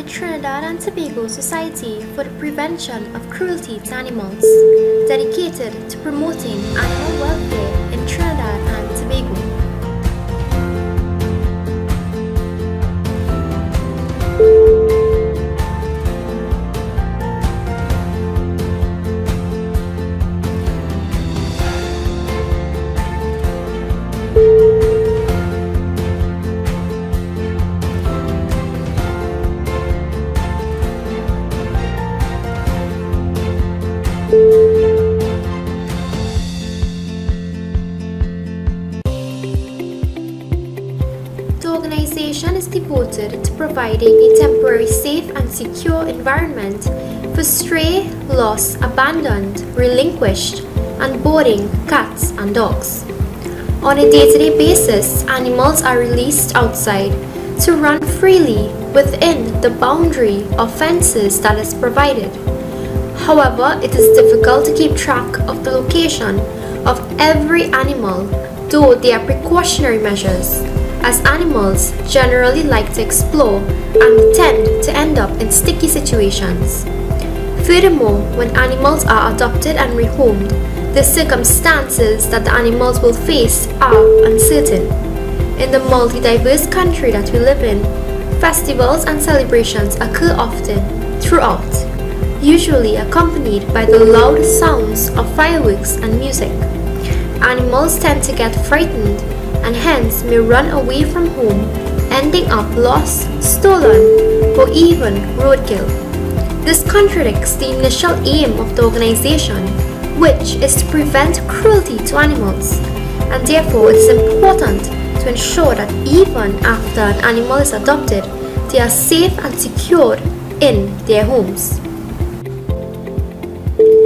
the Trinidad and Tobago Society for the Prevention of Cruelty to Animals, dedicated to promoting animal welfare in Trinidad and Tobago. The organization is devoted to providing a temporary safe and secure environment for stray, lost, abandoned, relinquished, and boarding cats and dogs. On a day-to-day basis, animals are released outside to run freely within the boundary of fences that is provided. However, it is difficult to keep track of the location of every animal, though there are precautionary measures, as animals generally like to explore and tend to end up in sticky situations. Furthermore, when animals are adopted and rehomed, the circumstances that the animals will face are uncertain. In the multi-diverse country that we live in, festivals and celebrations occur often throughout, usually accompanied by the loud sounds of fireworks and music. Animals tend to get frightened and hence may run away from home, ending up lost, stolen, or even roadkill. This contradicts the initial aim of the organization, which is to prevent cruelty to animals, and therefore it is important to ensure that even after an animal is adopted, they are safe and secured in their homes.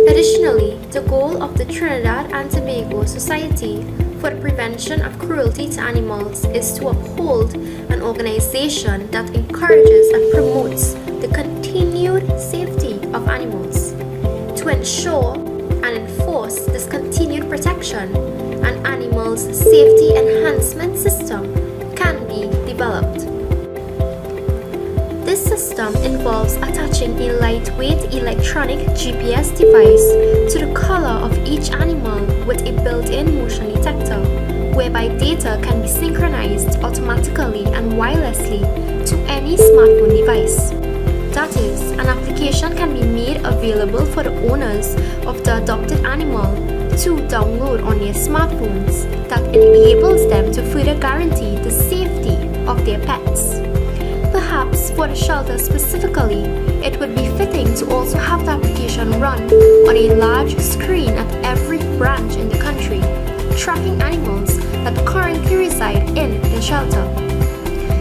Additionally, the goal of the Trinidad and Tobago Society for the Prevention of Cruelty to Animals is to uphold an organization that encourages and promotes the continued safety of animals. To ensure and enforce this continued protection, an animal's safety enhancement system can be developed. This system involves attaching a lightweight electronic GPS device to the collar of each animal with a built-in motion detector, whereby data can be synchronized automatically and wirelessly to any smartphone device. That is, an application can be made available for the owners of the adopted animal to download on their smartphones that enables them to further guarantee the safety of their pets. Perhaps for the shelter specifically, it would be fitting to also have the application run on a large screen at every branch in the country, tracking animals that currently reside in the shelter.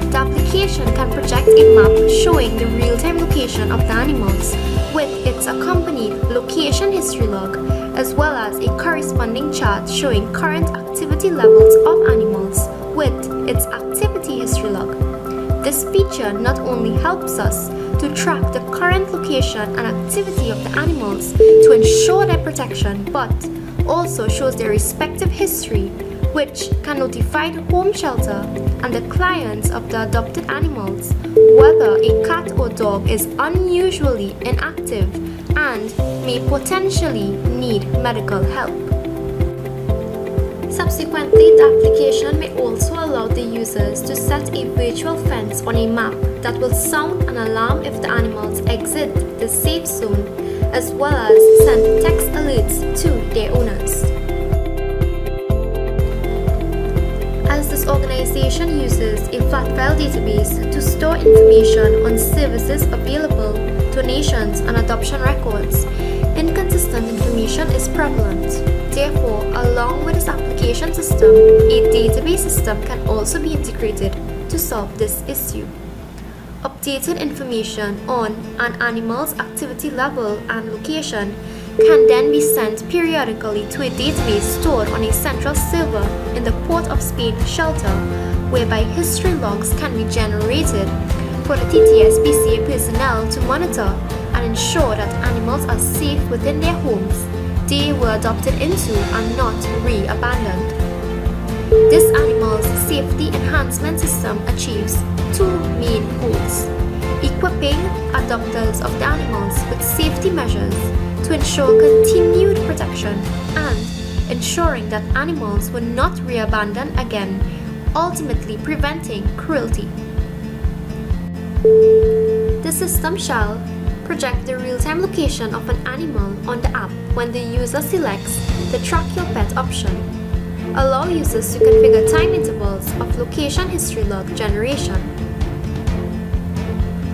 The application can project a map showing the real-time location of the animals with its accompanied location history log, as well as a corresponding chart showing current activity levels of animals with its activity history log. This feature not only helps us to track the current location and activity of the animals to ensure their protection, but also shows their respective history, which can notify the home shelter and the clients of the adopted animals whether a cat or dog is unusually inactive and may potentially need medical help. Subsequently, the application may also allow the users to set a virtual fence on a map that will sound an alarm if the animals exit the safe zone, as well as send text alerts to their owners. As this organization uses a flat file database to store information on services available, donations, and adoption records, inconsistent information is prevalent. Therefore, along with this application system, a database system can also be integrated to solve this issue. Updated information on an animal's activity level and location can then be sent periodically to a database stored on a central server in the Port of Spain shelter, whereby history logs can be generated for the TTS-PCA personnel to monitor and ensure that animals are safe within their homes they were adopted into and not re-abandoned. This animal's safety enhancement system achieves two main goals: equipping abductors of the animals with safety measures to ensure continued protection and ensuring that animals were not reabandoned again, ultimately preventing cruelty. The system shall project the real-time location of an animal on the app when the user selects the Track Your Pet option. Allow users to configure time intervals of location history log generation.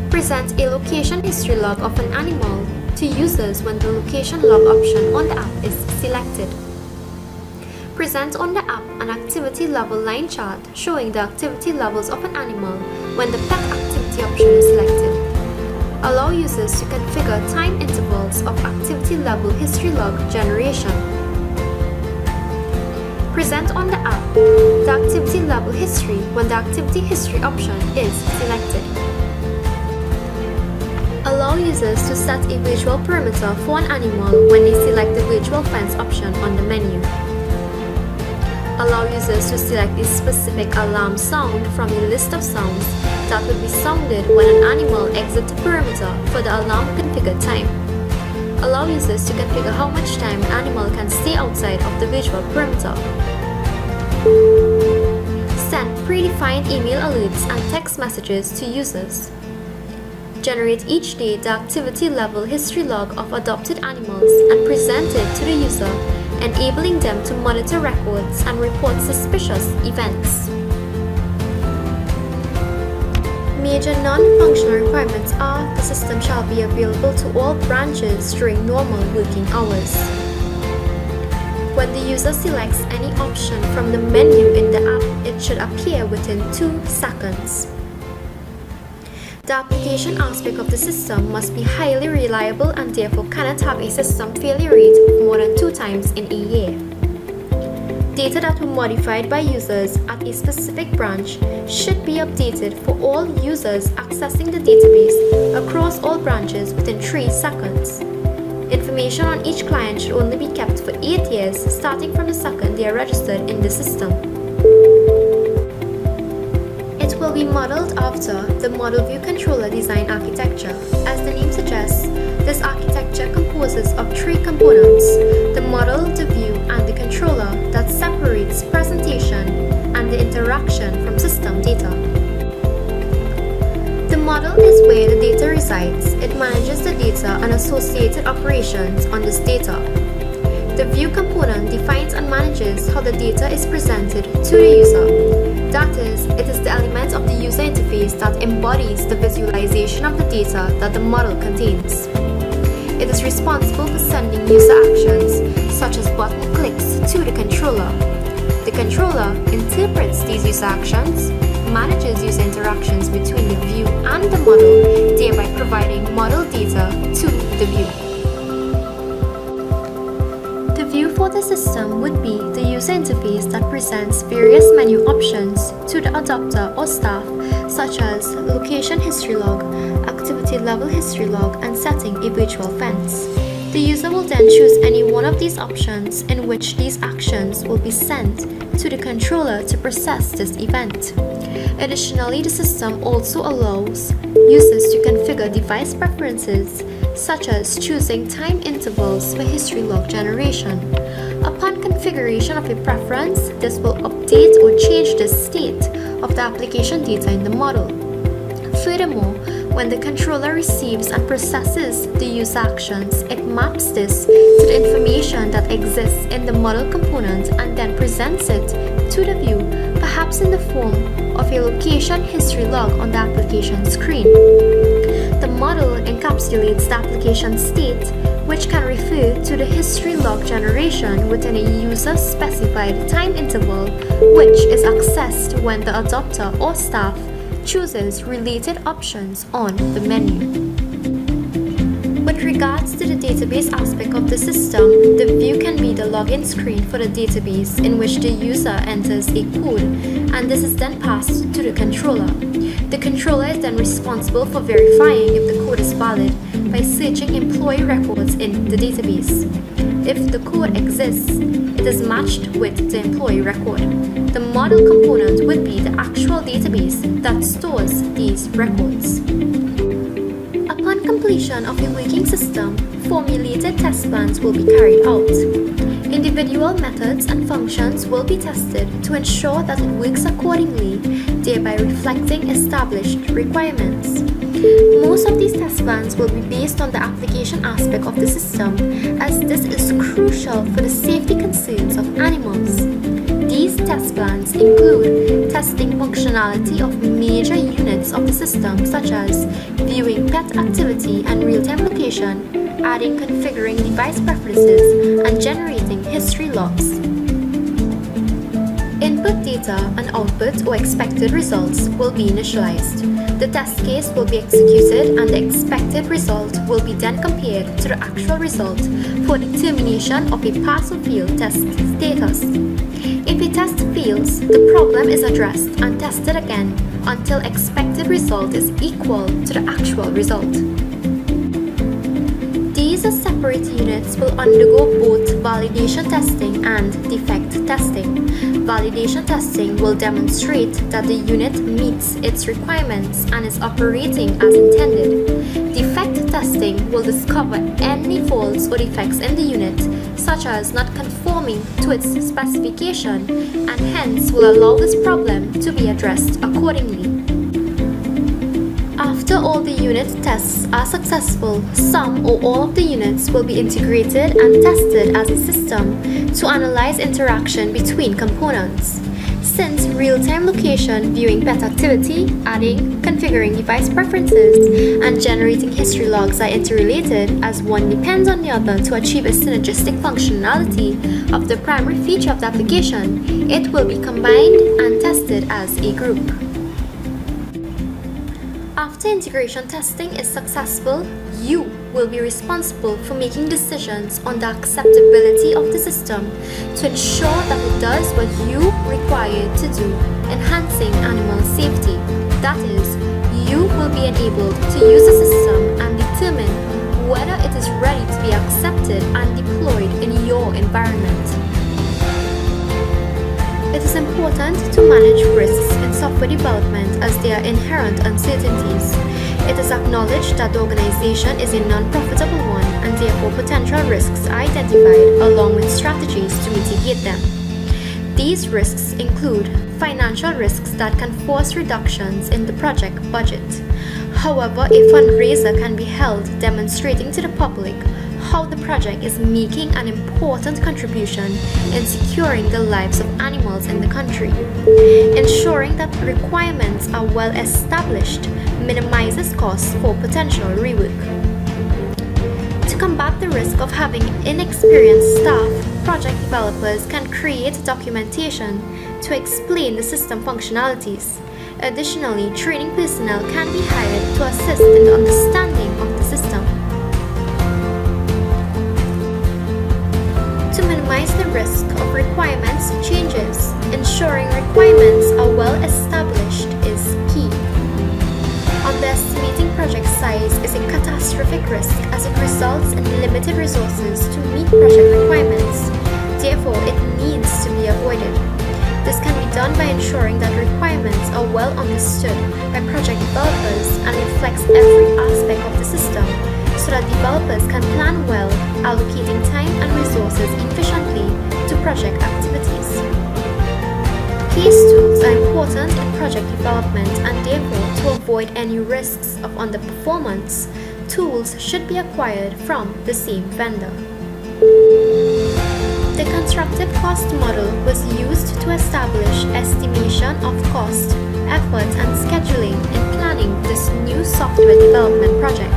Present a location history log of an animal to users when the location log option on the app is selected. Present on the app an activity level line chart showing the activity levels of an animal when the pet activity option is selected. Allow users to configure time intervals of activity level history log generation. Present on the app the activity level history when the activity history option is selected. Allow users to set a visual perimeter for an animal when they select the virtual fence option on the menu. Allow users to select a specific alarm sound from a list of sounds that would be sounded when an animal exits the perimeter for the alarm configured time. Allow users to configure how much time an animal can stay outside of the visual perimeter. Send predefined email alerts and text messages to users. Generate each day the activity level history log of adopted animals and present it to the user, enabling them to monitor records and report suspicious events. Major non-functional requirements are the system shall be available to all branches during normal working hours. When the user selects any option from the menu in the app, it should appear within 2 seconds. The application aspect of the system must be highly reliable and therefore cannot have a system failure rate of more than 2 times in a year. Data that were modified by users at a specific branch should be updated for all users accessing the database across all branches within 3 seconds. Information on each client should only be kept for 8 years, starting from the second they are registered in the system. It will be modeled after the Model View Controller design architecture. As the name suggests, this architecture composes of 3 components: the model, the view, and the controller that separates presentation and the interaction from system data. The model is where the data resides. It manages the data and associated operations on this data. The view component defines and manages how the data is presented to the user. That is, it is the element of the user interface that embodies the visualization of the data that the model contains. It is responsible for sending user actions, such as button clicks, to the controller. The controller interprets these user actions, manages user interactions between the view and the model, thereby providing model data to the view. The view for the system would be the user interface that presents various menu options to the adopter or staff, such as location history log, activity level history log, and setting a virtual fence. The user will then choose any one of these options in which these actions will be sent to the controller to process this event. Additionally, the system also allows users to configure device preferences, such as choosing time intervals for history log generation. Upon configuration of a preference, this will update or change the state of the application data in the model. Furthermore, when the controller receives and processes the user actions, it maps this to the information that exists in the model component and then presents it to the view, perhaps in the form of a location history log on the application screen. The model encapsulates the application state, which can refer to the history log generation within a user-specified time interval, which is accessed when the adopter or staff chooses related options on the menu. With regards to the database aspect of the system, the view can be the login screen for the database in which the user enters a code, and this is then passed to the controller. The controller is then responsible for verifying if the code is valid by searching employee records in the database. If the code exists, it is matched with the employee record. The model component would be the actual database that stores these records. Upon completion of a working system, formulated test plans will be carried out. Individual methods and functions will be tested to ensure that it works accordingly, thereby reflecting established requirements. Most of these test plans will be based on the application aspect of the system, as this is crucial for the safety concerns of animals. These test plans include testing functionality of major units of the system, such as viewing pet activity and real-time location, adding configuring device preferences, and generating history logs. Input data and output or expected results will be initialized. The test case will be executed and the expected result will be then compared to the actual result for determination of a pass or fail test status. If a test fails, the problem is addressed and tested again until expected result is equal to the actual result. These separate units will undergo both validation testing and defect testing. Validation testing will demonstrate that the unit meets its requirements and is operating as intended. Defect testing will discover any faults or defects in the unit, such as not conforming to its specification, and hence will allow this problem to be addressed accordingly. After all the unit tests are successful, some or all of the units will be integrated and tested as a system to analyze interaction between components. Since real-time location, viewing pet activity, adding, configuring device preferences, and generating history logs are interrelated, as one depends on the other to achieve a synergistic functionality of the primary feature of the application, it will be combined and tested as a group. After integration testing is successful, you will be responsible for making decisions on the acceptability of the system to ensure that it does what you require it to do, enhancing animal safety. That is, you will be enabled to use the system and determine whether it is ready to be accepted and deployed in your environment. It is important to manage risks in software development as there are inherent uncertainties. It is acknowledged that the organization is a non-profitable one and therefore potential risks are identified along with strategies to mitigate them. These risks include financial risks that can force reductions in the project budget. However, a fundraiser can be held demonstrating to the public how the project is making an important contribution in securing the lives of animals in the country. Ensuring that requirements are well established minimizes costs for potential rework. To combat the risk of having inexperienced staff, project developers can create documentation to explain the system functionalities. Additionally, training personnel can be hired to assist in the understanding of the system. To minimize the risk of requirements changes, ensuring requirements are well established is key. Underestimating project size is a catastrophic risk as it results in limited resources to meet project requirements. Therefore, it needs to be avoided. This can be done by ensuring that requirements are well understood by project developers and reflects every aspect of the system, so that developers can plan well, allocating time and resources efficiently to project activities. Case tools are important in project development, and therefore, to avoid any risks of underperformance, tools should be acquired from the same vendor. The constructive cost model was used to establish estimation of cost, effort, and scheduling in planning this new software development project.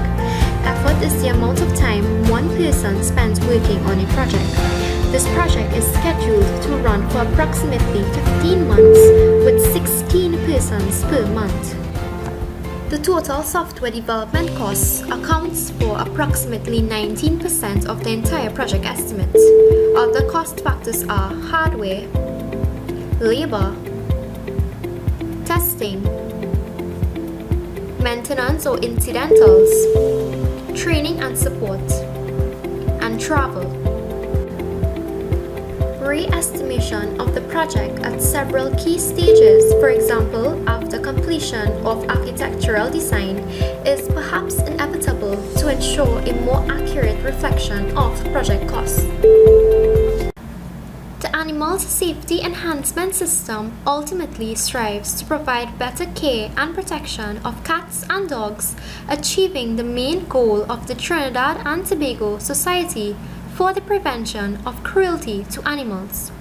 Effort is the amount of time one person spends working on a project. This project is scheduled to run for approximately 15 months with 16 persons per month. The total software development costs accounts for approximately 19% of the entire project estimate. Other cost factors are hardware, labor, testing, maintenance or incidentals, training and support, and travel. Re-estimation of the project at several key stages, for example, after completion of architectural design, is perhaps inevitable to ensure a more accurate reflection of project costs. The Animal Safety Enhancement System ultimately strives to provide better care and protection of cats and dogs, achieving the main goal of the Trinidad and Tobago Society for the Prevention of Cruelty to Animals.